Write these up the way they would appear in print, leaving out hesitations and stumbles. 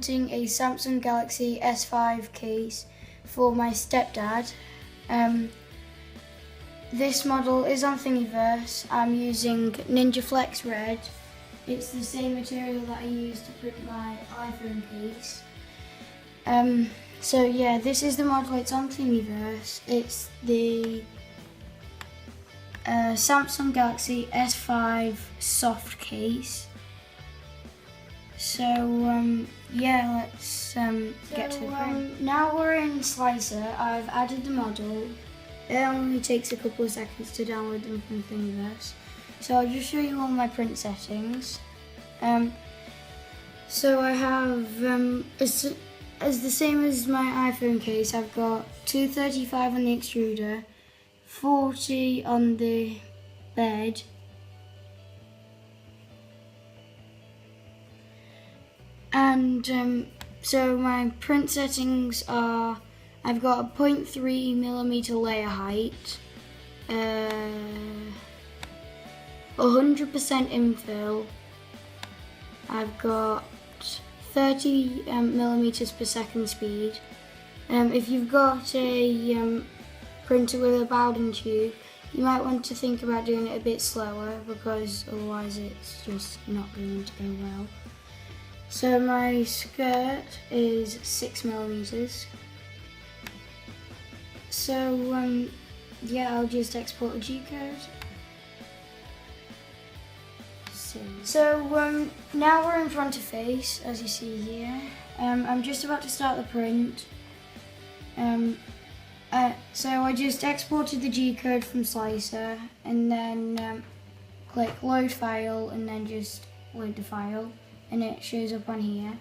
printing a Samsung Galaxy S5 case for my stepdad. This model is on Thingiverse. I'm using ninjaflex red. It's the same material that I used to print my iPhone case. So yeah, this is the model. It's on Thingiverse. It's the Samsung Galaxy S5 soft case. So yeah, let's get to the print. Now we're in Slicer. I've added the model. It only takes a couple of seconds to download them from Thingiverse. So I'll just show you all my print settings. So I have, as the same as my iPhone case, I've got 235 on the extruder, 40 on the bed, and so my print settings are, I've got a 0.3mm layer height, 100% infill, I've got 30 millimeters per second speed. If you've got a printer with a Bowden tube, you might want to think about doing it a bit slower because otherwise it's just not going to go well. So my skirt is 6 millimeters. So yeah, I'll just export a G-code. So now we're in front of face, as you see here. I'm just about to start the print. So I just exported the G-code from Slicer and then click load file and then just load the file and it shows up on here.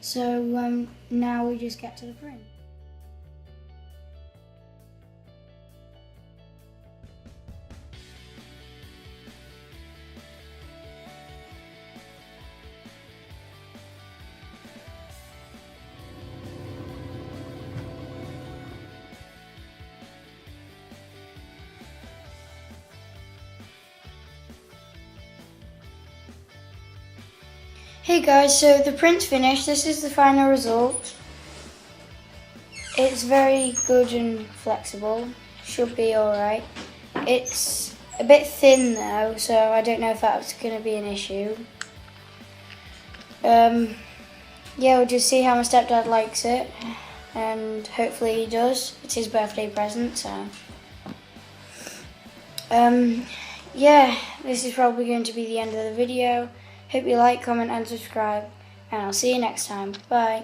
So now we just get to the print. Hey guys, so the print's finished. This is the final result. It's very good and flexible. Should be alright. It's a bit thin though, so I don't know if that's going to be an issue. Yeah, we'll just see how my stepdad likes it. And hopefully he does. It's his birthday present, so. Yeah, this is probably going to be the end of the video. Hope you like, comment and subscribe, and I'll see you next time. Bye.